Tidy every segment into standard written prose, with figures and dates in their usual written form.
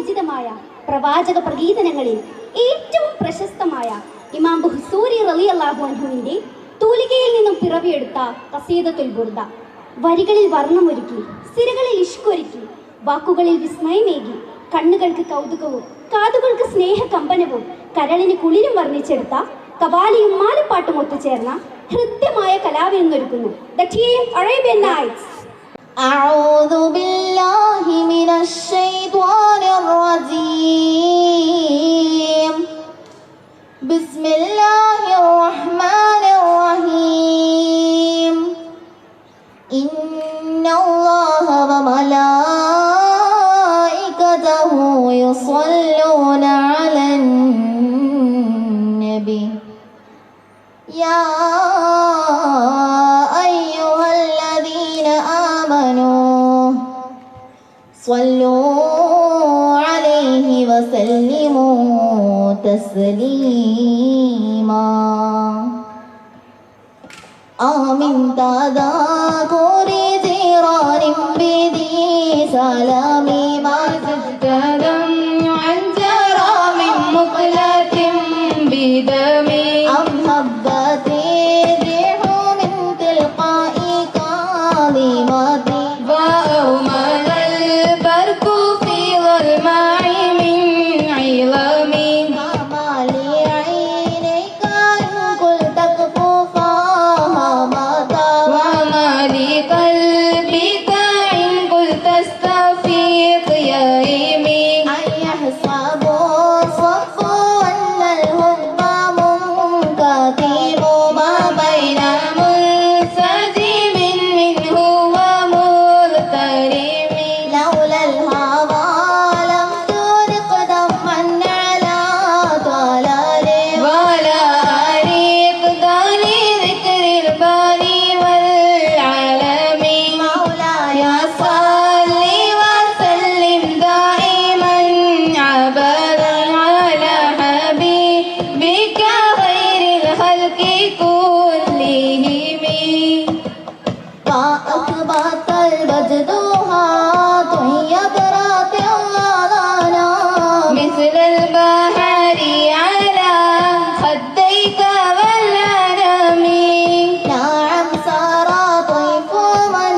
രചിതമായ പ്രവാചക പ്രകീർത്തനങ്ങളിൽ ഏറ്റവും പ്രശസ്തമായ ഇമാം ബുഹ്സൂരി റളിയല്ലാഹു അൻഹുവിന്റെ തൂലികയിൽ നിന്നും പിറവിയെടുത്ത ഖസീദത്തുൽ ബുർദ. വരികളിൽ വർണ്ണമൊരുക്കി, സിരകളിൽ ഇഷ്കൊരുക്കി, വാക്കുകളിൽ വിസ്മയമേകി, കണ്ണുകൾക്ക് കൗതുകവും കാതുകൾക്ക് സ്നേഹകമ്പനവും കരളിന് കുളിരും വർണ്ണിച്ചെടുത്ത കവാലിയും മാലപ്പാട്ടും ഒത്തുചേർന്ന ഹൃദ്യമായ കലാവിരുന്നൊരുക്കുന്നു ദ ടീം അറേബ്യൻ നൈറ്റ്സ്. أعوذ بالله من الشيطان الرجيم. بسم الله الرحمن الرحيم. إن الله وملائكته يصلون على النبي يا أيها الذين آمنوا صلوا عليه وسلموا تسليما. آمين تذاكري جيران بدي سلامي ما سجدا عن جرام مقلة بدمي أحبتي الريح من تلقاء كاظمتي وأومل البرق في ظلماء من علمي ما لي عينيك إن قلت كفوفها متى وما لي قلبك إن قلت استفيق يا إيمي أن يحسب الصف أن الحب منكتب ما بين منسجم منه ومغترم لولا الهوى لم ترق دما على طلال ولا أريق داني ذكر الباري والعالم مولاي صل وسلم دائما أبدا على حبيبك خير الخلق كلهم فأثبت البجدها طيب راتعنا مثل البحر على خديك والأنام نعم سار طيف من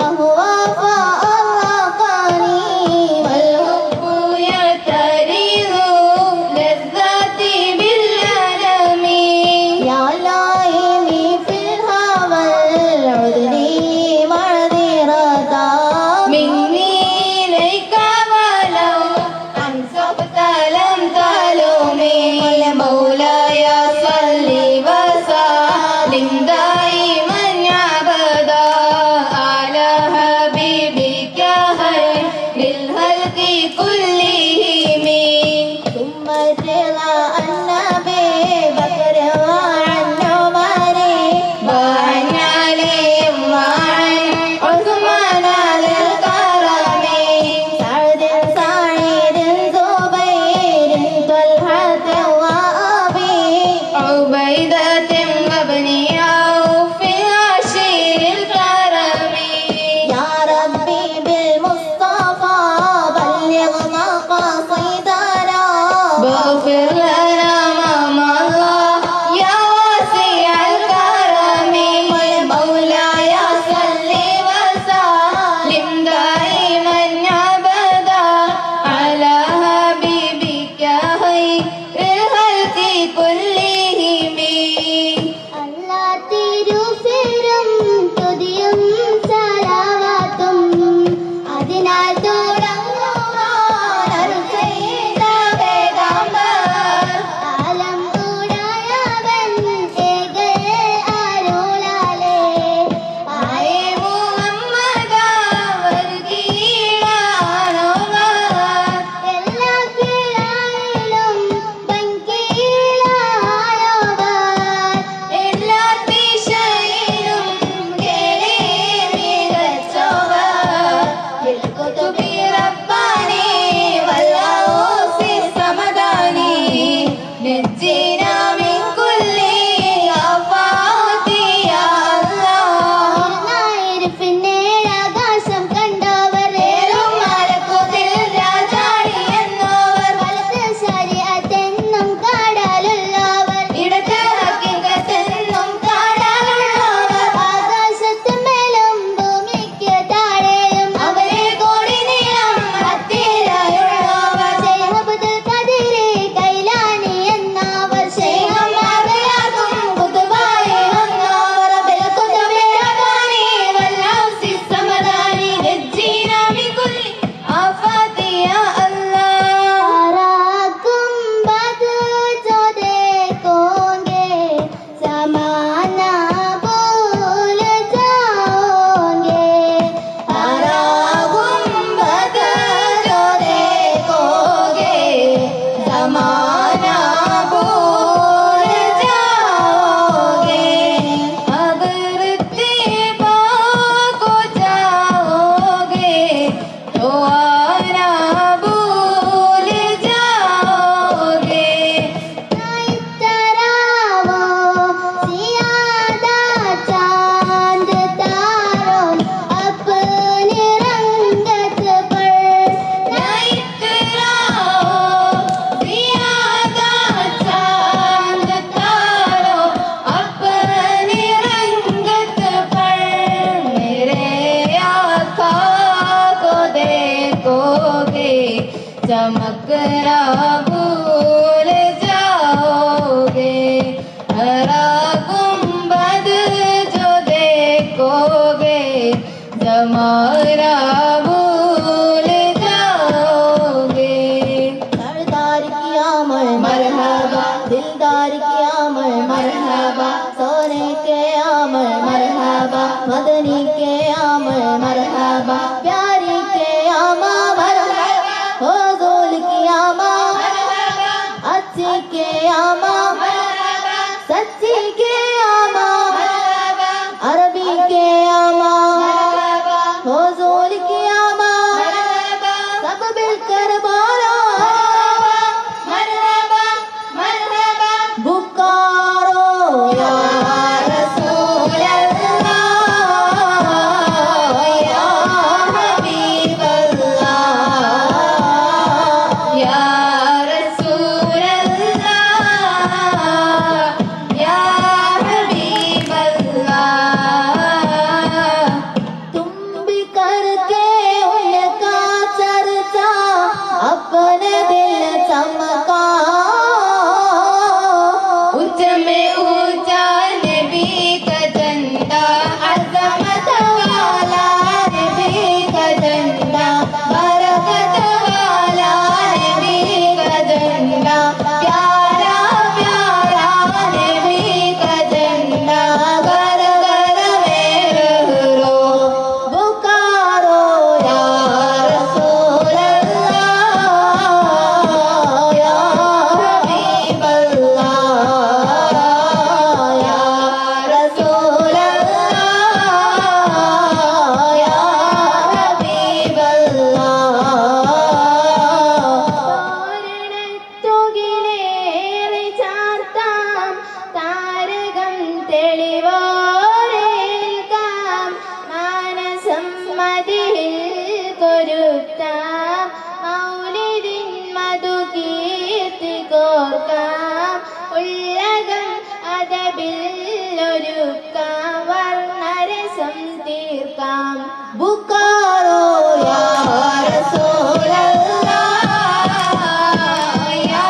أهوى فأرقني والحب يعترض لذاتي بالألم يا لائمي في الهوى العذري معذرة مني إليك ولو أنسبت لم تلومي مولاي صل وسلم دائما أبدا على حبيبك خير الخلق كلهم ثم الرضا عن أبي بكر وعن عمر وعن علي وعن عثمان ذي الكرم سعد سعيد زبير طلحة وأبي عبيدة وابن عوف عشير الكرم يا ربي بالمصطفى بلغ चमकना भूल जाओगे, हरा गुंबद जो देखोगे जमाना भूल जाओगे। सरदार की आमद मरहबा, दिलदार की आमद मरहबा, सोने के आमद मरहबा, मदनी के आमद मरहबा, प्यारी के आमद मरहबा, हुजूर की आमद मरहबा, अच्छी के आमद मरहबा, सच्ची के आमद मरहबा, अरबी के आमद मरहबा, हुजूर की आमद मरहबा, सब मिलकर बोलो मरहबा मरहबा पुकारो या रसूल अल्लाह, या हबीब अल्लाह, या रसूल अल्लाह, या हबीब अल्लाह। तुम भी करके उनका चर्चा अपने दिल चमका, ऊंच में ऊंचा नबी का झंडा, अज़मत वाला नबी का झंडा, बरकत वाला नबी का झंडा, प्यारा प्यारा नबी का झंडा, घर घर में लहरो। पुकारो या रसूल अल्लाह, या हबीब अल्लाह, या रसूल अल्लाह, या हबीब തോരണത്തുകിലേറി ചാർത്താം, താരകം തെളിവോരേൽക്കാം, മാനസം മതിയിൽ കൊരുത്താം, മൗലിദിൻ മധുകീർത്തി കോർക്കാം, ഉള്ളകം അതബിൽ ഒരുക്കാം, വർണ്ണരസം തീർക്കാം. पुकारो या रसूल अल्लाह, या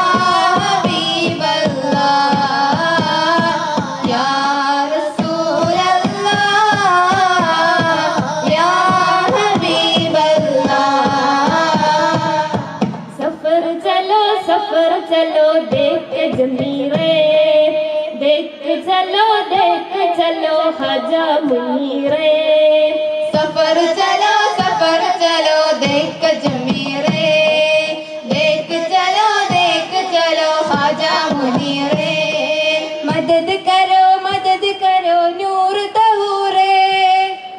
हबीब अल्लाह, या रसूल अल्लाह, या हबीब अल्लाह। सफर चलो देख जमीरे, देख चलो हजा मुनीरे। सफर चलो देख जमीरे, देख चलो हाजा मुनीरे। मदद करो नूर तहूरे,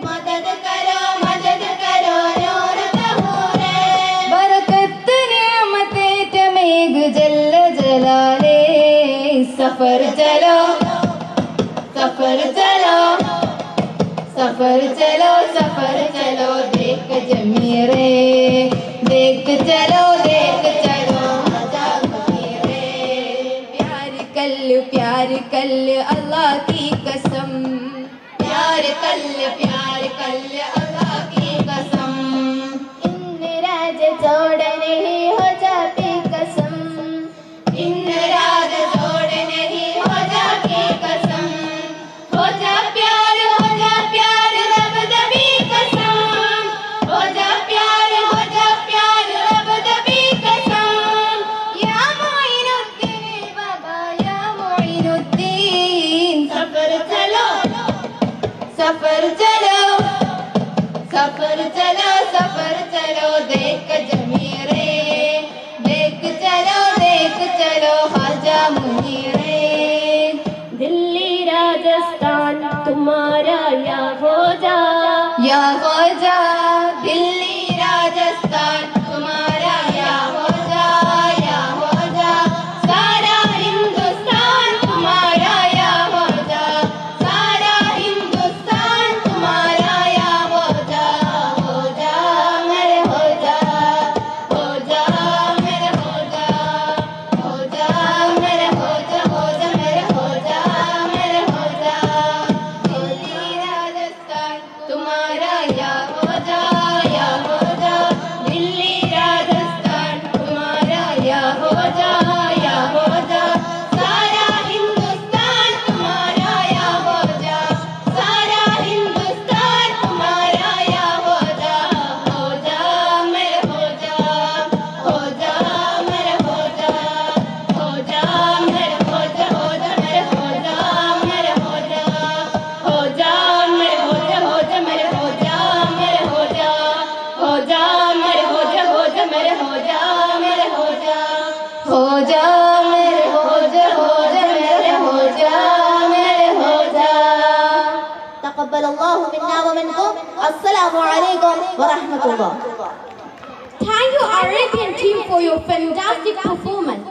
मदद करो नूर तहूरे। बरकत नियमते चमेग जल्ल जलाले। सफर चलो देख जमीरे, देख चलो हाजा मुनीरे। प्यार कल अल्लाह की कसम, प्यार कल अल्लाह की कसम। इन राज जोड़ नहीं हो जाती कसम, इन राज जोड़ नहीं हो जाती कसम। हो जा प्यार रब दबी कसम। हो जा प्यार रब दबी कसम। या मोइनुद्दीन बाबा, या मोइनुद्दीन। सफर चलो देख जमीरे, देख चलो हाजा मुनीरे। दिल्ली राजस्थान तुम्हारा या हो जा, दिल्ली राजस्थान तुम्हारा या हो जा। सारा हिंदुस्तान तुम्हारा या हो जा, सारा हिंदुस्तान तुम्हारा या हो जा। मेरे हो जा जा मेरे हो जा मेरे हो जा मेरे हो जा. تقبل الله منا ومنكم. السلام عليكم ورحمة الله. Thank you, Arabian team, for your fantastic performance.